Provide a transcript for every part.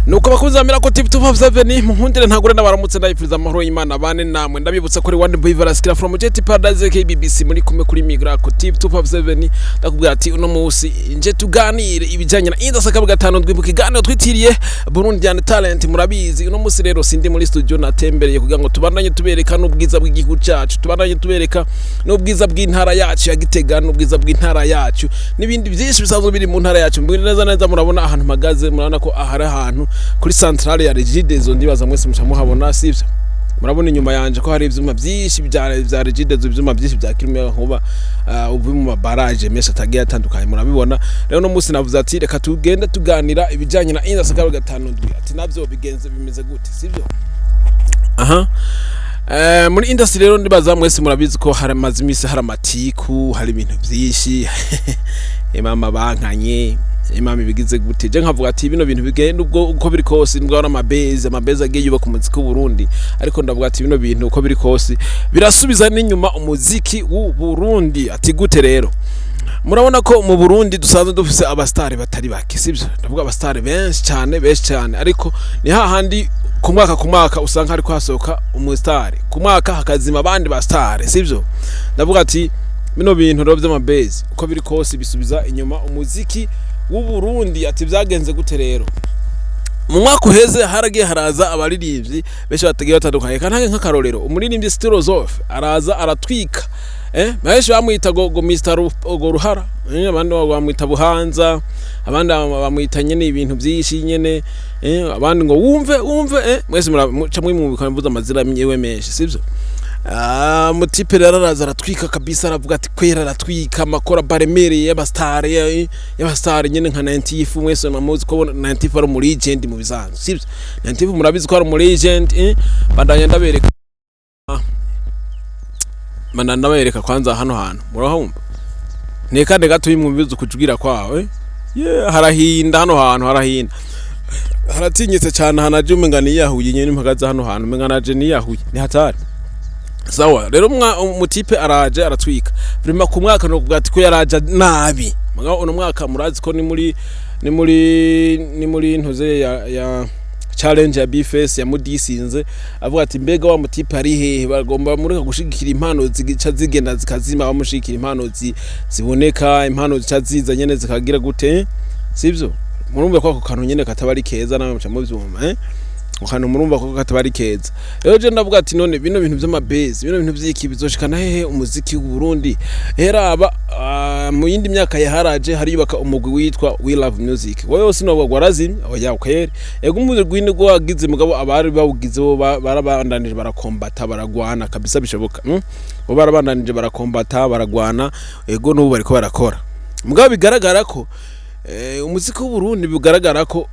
nuko bakuzamira ko tip 257 muhundire ntagure n'abaramutse ndayipfuza amahoro y'Imana bane namwe ndabibutsa ko One Boy Valaskira from Jet Paradise KBBC muri kumwe kuri Migra ko tip 257 ndakubwira ati uno munsi nje tuganire ibijanye na indasaka bw'gatano ndwibuka iganiro twitiriye Burundian Talent murabizi uno munsi rero sindi muri studio natembereye kugira ngo tubandanye tubereka n'ubwiza bw'igihugu cyacu tubandanye tubereka n'ubwiza bw'intara yacu ya Gitega n'ubwiza bw'intara yacu n'ibindi byinshi bisanzwe biri mu ntara yacu mbwira neza murabona ahantu magaze murabona ko ahari ahantu kuri centrale ya Regidezo ndibaza mwese mucamuhabona sivyo murabona inyuma yanje ko hari ivyuma byinshi bya Regidezo ivyuma byinshi bya kirimo nkuba ubu mu mabarage mesha atagiye atandukanye murabibona rero no munsi navuze ati reka tugende tuganira ibijanye na indasaka gatanu ndwi ati navyo bigenze bimeze gute sivyo aha muri industry rero ndibaza mwese murabizi ko hari amazimisi hari amatiku hari ibintu byinshi mama bankanye imami bigize gute je nkavuga ati bino bintu bigenda ubwo uko biri kose ndwara amabeze agiye yubaka umuziki w'u Burundi ariko ndavuga ati bino bintu uko biri kose birasubiza n'inyuma umuziki w'u Burundi ati gute rero murabona ko mu Burundi dusanzwe dufise abastare batari bake sivyo ndavuga abastare benshi cyane ariko ni hahandi ku mwaka usanga hari kwasohoka umustare ku mwaka hakazima abandi bastare sivyo ndavuga ati bino bintu rero by'amabeze uko biri kose bisubiza inyuma umuziki w'u Burundi ati byagenze gute rero mu mwaka uheze haragiye haraza abaririmbyi benshi batagiye batandukanye kanange nk'akarorero umuririmbyi Stilozof araza aratwika benshi bamwita go Mr Ruhara abandi bamwita Buhanza abandi bamwita nyene ibintu byinshi nyene abandi ngo wumve mwese mucamwe mu bikamvuza amazira yewe menshi sivyo mutipe rero araza aratwika kabisa aravuga ati kwera aratwika makora baremere y'abastare nyene nka 90 mwese namuzi ko 90 ari mu legend mu bizanzo sivyo 90 murabizi ko ari mu legend bandanya ndabereka kwanza hano hantu murahumba nekande gato yimwumbiza kujugira kwawe harahinda hano hantu harahinda haratinyitse cyane hanaje umengani yahuye nyene mpagaza hano hantu umenganaje ni yahuye ni hatari sawa rero umutipe araje aratwika prima ku mwaka no kugati ko yaraje nabi mugabo uno mwaka murazi ko ni muri ntuze ya challenge ya Bface ya mudisinze avuga ati mbega wa mutipe ari hehe bagomba muri gushigikira impano zigica zigenda zikazima bamushikira impano ziboneka impano zica ziza nyene zikagira gute sivyo murumve ko kantu nyene katabari keza nawe muca muvyuma ukana murumva ko katabari keza rero je ndavuga ati none bino bintu by'amabase bino bintu by'iki bizoshikana hehe umuziki w'u Burundi heraba mu yindi myaka yaharaje hariyubaka umugwi witwa We Love Music wowe sino gwarazimye oya ukere ego umuziki gwine gwagize mugabo abari bawugizeho barabandanije barakombata baragwana kabisa bishoboka bo barabandanije barakombata baragwana ego n'ubu bariko barakora mugabo bigaragara ko umuziki w'u Burundi bigaragara ko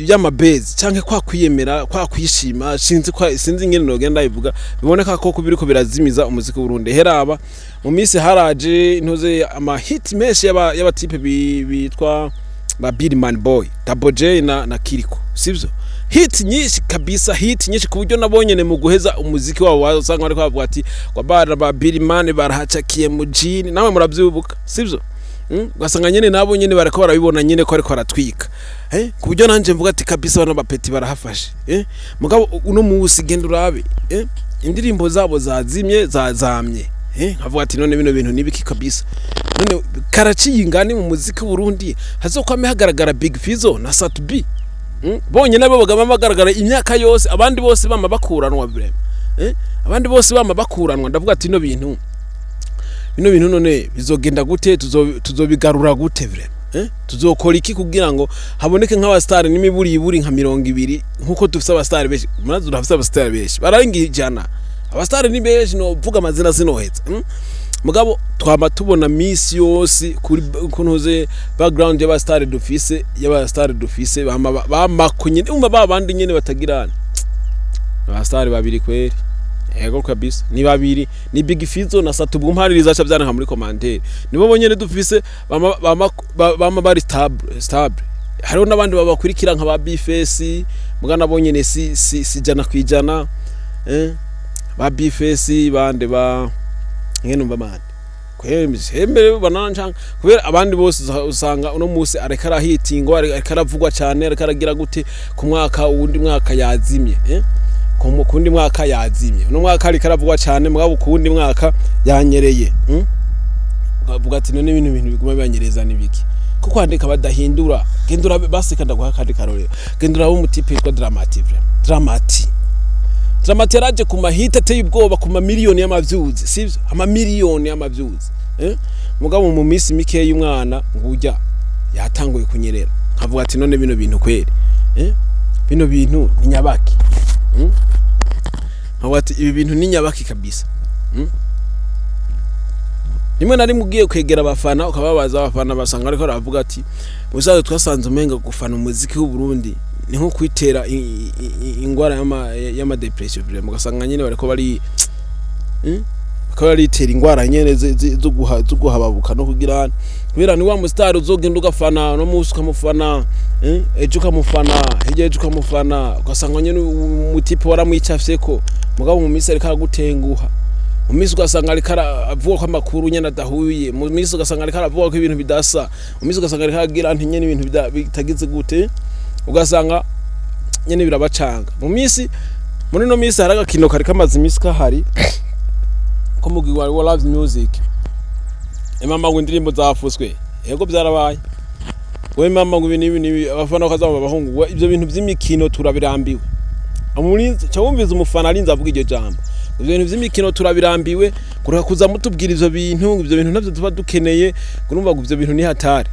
y'amabase canke kwa kwiyemera kwa kwishima sinzi ngene nogenda ivuga biboneka ko kubiriko birazimiza umuziki w'u Burundi heraba mu misi haraje ntuze ama hit mesh y'abatipe bitwa ba Billman Boy Double J na Kiriko sivyo hit nyinshi kabisa hit nyinshi kuburyo nabonyene mu guheza umuziki wabo wasanga ariko bavuga ati kwa bara ba Billman barahacakiye mu jini nawe muravyibuka sivyo gasanga nyene nabo nyene barako barabibona nyene ko ariko aratwika kuburyo nanje mvuga ati kabisa bana bapeti barahafashe mugabo uno musi genda urabe indirimbo zabo zazimye zazamye nkavuga ati none bino bintu nibiki kabisa none karaciye ingani mu muziki w'u Burundi hazokwame hagaragara Big Fizzo na Sat B bonye nabo bagama bagaragara imyaka yose abandi bose bama bakuranwa vrema abandi bose bama bakuranwa ndavuga ati no bintu none bizogenda gute tuzobigarura gute vrema tuzokora iki kugira ngo haboneke nk'abastare n'imiburi nka 200 nkuko dufite abastare beshi murazi dufite abastare beshi barangijana abastare ni beshi no vuga amazina sinoheza mugabo twaba tubona miss yose kuri kuntuze background y'abastare dufise bamakunye umba babandi nyene batagirana abastare babiri kweri ego kabisa ni babiri ni Big Fizzo na Sat B mpaririza cha byanka muri commentaire nibo bonyene dufise bama bari stable hariho nabandi babakurikira nka ba Bface mugana bonyene si jana kwijana ba Bface bande ba ngene umba mande kwembe bananca kubera abandi bose usanga uno musi areka arahitingo areka aravugwa cyane areka aragira gute ku mwaka uwundi mwaka yazimye kundi mwaka yazimye uno mwaka areka aravugwa cyane mugabo kundi mwaka yanyereye bavuga ati none ibintu biguma banyereza nibiki kuko kwandika badahindura gendura basika ndaguha kandi karorero gendura abo mutipe yitwa Dramati yaraje ku mahita ateye ubwoba ku mamiliyoni y'amavyuzi sivyo amamiliyoni y'amavyuzi mugabo mu minsi mike y'umwana ngujya yatanguye kunyerera nkavuga ati none bino bintu kweri bino bintu ni nyabaki nkavuga ati ibi bintu ni nyabaki kabisa nimwe nari mugiye kwegera abafana ukababaza abafana basanga ariko aravuga ati musaza twasanze umenga gufana umuziki w'u Burundi ni nko kwitera ingwara y'ama depression bire mugasanga nyene bariko bari itera ingwara nyene zo guhababuka no kugira kubera ni wa mustar uzogenda ugafana no musi ukamufana ejo ukamufana hirya ejo ukamufana ugasanga nyene umutipe waramwicafyeko mugabo mu misi ariko aragutenguha mu misi ugasanga ariko aravuga ko amakuru nyene adahuye mu misi ugasanga ariko aravuga ko ibintu bidasa mu misi ugasanga ariko agira nyene ibintu bitagize gute ugasanga nyene birabacanga mu misi muri no misi haraga kino kari kamaze imisi kahari ko mugi wa Love Music mama ngo indirimbo zafuswe yego byarabaye we mama ngo ibintu abafana kazaba bahungu ibyo bintu by'imikino turabirambiwe amurinze cyawumviza umufana arinze avuga iryo jambo ibyo bintu by'imikino turabirambiwe kureka kuza mutubwira ibyo bintu navyo tuba dukeneye kurumva ngo ibyo bintu ni hatari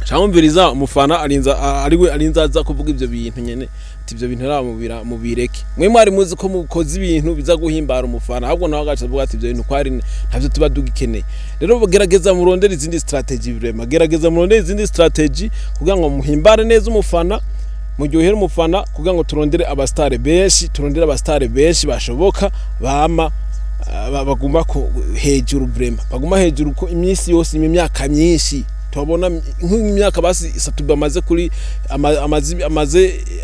cyawumviriza umufana arinza aza kuvuga ibyo bintu nyene ati ibyo bintu ramubira mubireke mwe mwari muzi ko mukoze ibintu biza guhimbara umufana ahubwo nawe agaca avuga ati ibyo bintu kwari ntavyo tuba dugikeneye rero gerageza murondera izindi strategy vraiment gerageza murondera izindi strategy kugira ngo muhimbare neza umufana muryohere umufana kugira ngo turondere abastare benshi bashoboka bama baguma ko hejuru vraiment baguma hejuru ko imisi yose imyaka myinshi tubona nk'imyaka basi isatu bamaze kuri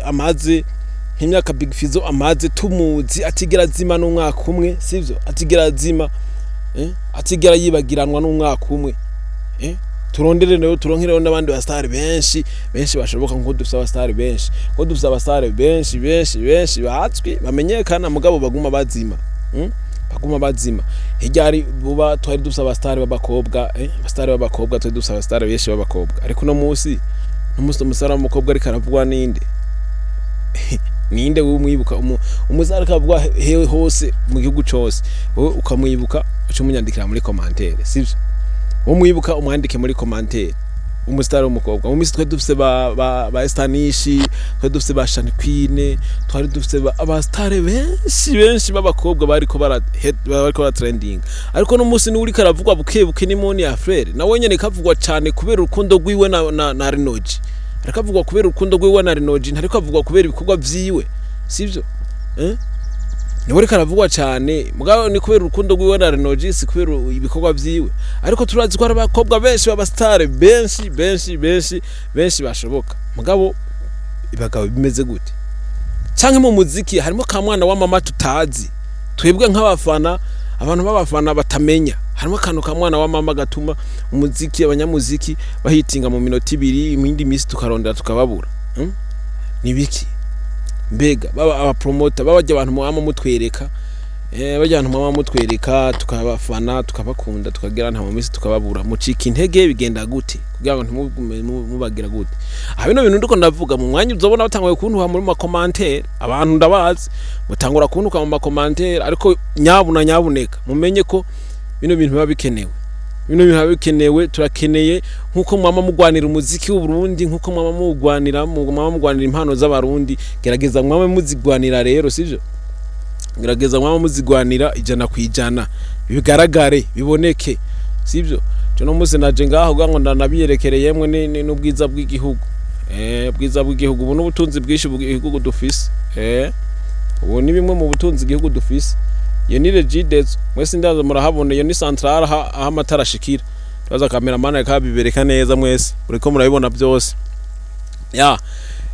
amaze nk'imyaka Big Fizzo amaze tumuzi atigera zima n'umwaka umwe sivyo atigera zima atigera yibagiranwa n'umwaka umwe turondere nayo turonkere n'abandi bastar benshi bashoboka nko dufite abastar benshi ko dufite abastar benshi bahatswe bamenyekana mugabo baguma bazima hijari buba twari dufite abastar b'abakobwa twari dufite abastar benshi b'abakobwa ariko no musi umusara w'umukobwa ariko aravugwa ninde wumwibuka umuzara kavugwa hewe hose mu gihugu cyose wowe ukamwibuka uca umunyandikira muri commentaire sivyo umwibuka umwandike muri commentaire umustar w'umukobwa mu misi twari dufite ba Estanishi twari dufite ba Shani Queen twari dufite abastar benshi b'abakobwa bariko trending ariko no musi ni uri karavugwa bukebuke ni Moni ya Frere nawe nyene kavugwa cyane kubera urukundo rwiwe na Rinoji arakavugwa kubera urukundo rwiwe na Rinoji ntariko avugwa kubera ibikorwa vyiwe sivyo niwe karavugwa cyane mugabo ni kubera urukundo rwiwe na Rinoji si kubera ibikorwa vyiwe ariko turazi ko abakobwa benshi b'abastar benshi bashoboka mugabo ibagabo bimeze gute canke mu muziki harimo kamwana wa mama tutazi twebwe nk'abafana abantu b'abafana batamenya harimo kantu kamwana wa mama gatuma umuziki abanyamuziki bahitinga mu minota 2 imindi misi tukarondera tukababura nibiki mbega baba abapromoter babajya abantu mwama mutwereka bajyana mwama mutwereka tukabafana tukabakunda tukagera nta mu misi tukababura mucika intege bigenda gute kugira ngo ntimubagira gute bino bintu ndiko ndavuga mu mwanya uzobona batanguye kuntuha muri ma commentaire abantu ndabazi mutangura kuntuka mu ma commentaire ariko nyabuneka mumenye ko bino bintu biba bikenewe turakeneye nkuko mwama mugwanira umuziki w'u Burundi nkuko mwama mugwanira impano z'abarundi gerageza mwama muzigwanira rero sivyo gerageza mwama muzigwanira ijana kwijana bigaragare biboneke sivyo cyo muze naje ngaho ngo ndanabiyerekereyemwe n'ubwiza bw'igihugu bwiza bw'igihugu ubu n'ubutunzi bwinshi bw'igihugu dufise ubu ni bimwe mu butunzi igihugu dufise iyo ni Regidezo mwese ndaza murahabona iyo ni centrale aho amatara ashikira tubaza cameraman akabibereka neza mwese uriko murabibona byose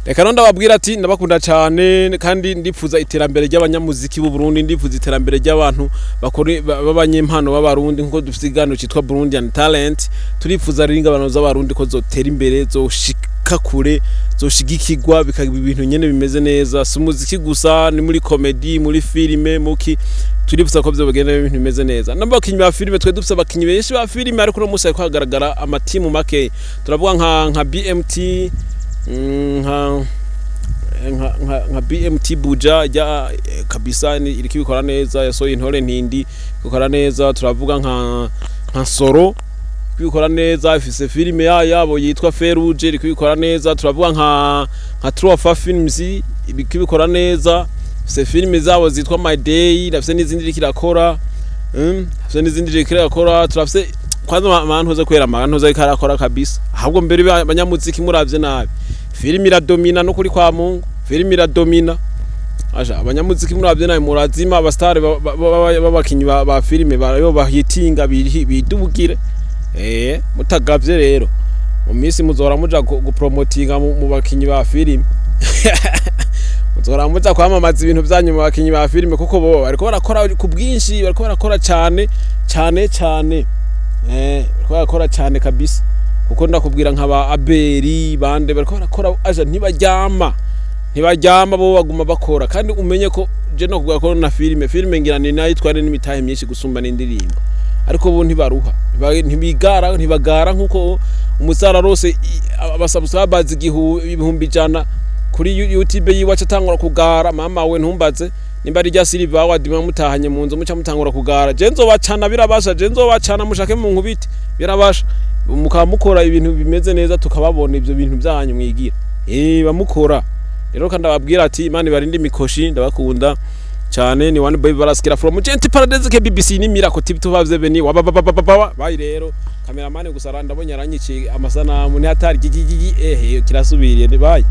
reka no ndababwira ati ndabakunda cyane kandi ndifuza iterambere ry'abanyamuziki b'u Burundi, ndifuza iterambere ry'abantu b'abanyempano b'abarundi nko dufite igano cyitwa Burundian Talent. Turifuza ringa abantu z'abarundi ko zotera imbere, zoshika kure, zoshigikirwa, bikagira ibintu nyene bimeze neza. Si umuziki gusa, ni muri comedy, muri filime, muki turifuza ko byo bagenda ibintu bimeze neza. N'abakinyi ba filime twe dufite abakinyi benshi ba filime, ariko no musa kwagaragara amatimu make. Turavuga nka BMT, nka BMT Buja ya kabisa iri kibikora neza, yasoye intore ntindi ikora neza. Turavuga nka Soro kibikora neza, ifise filime yabo yitwa Feruje iri kibikora neza. Turavuga nka Trofa Films ibikibikora neza, ifise filime zabo zitwa My Day, nafise n'izindi rikirakora afise n'izindi rikirakora. Turafise kwanza abantu hoze kwera abantu hoze karakora kabisa. Ahubwo mbere abanyamuziki muravye nabi, filime iradomina no kuri kwa Mungu, filime iradomina. Aja abanyamuziki muravye nabi murazima abastare babakinyi ba filime bayo bahitinga bidubugire. Mutagavye rero mu minsi muzora muja gupromotinga mu bakinyi ba filime. Muzora muja kwamamaza ibintu byanyu mu bakinyi ba filime, kuko bo bariko barakora ku bwinshi, bariko barakora cyane bariko barakora cyane kabisa. Kuko ndakubwira nk'aba Aberi bande bariko barakora aja ntibaryama bo baguma bakora. Kandi umenye ko je no kubwira ko na filime ngira ni nayitware n'imitahe myinshi gusumba n'indirimbo, ariko bo ntibaruha, ntibagara nkuko umusara rose abasubscribers ibihumbi jana kuri YouTube yiwacu atangura kugara. Mama we ntumbaze nimba ari rya Silver Award mutahanye mu nzu muca mutangura kugara. Je nzobacana birabasha, je nzobacana mushake mu nkubiti birabasha, mukora ibintu bimeze neza tukababona ivyo bintu byanyu mwigira bamukora. Rero kandi ababwira ati Imana ibarinde imikoshi, ndabakunda cyane. Ni one boy baraskira from Gentle Paradise ke BBC ni Miracle TV tubavye beni bayi. Rero cameraman gusa ndabonye aranyiciye amasanamu ni hatari kirasubiriye bayi.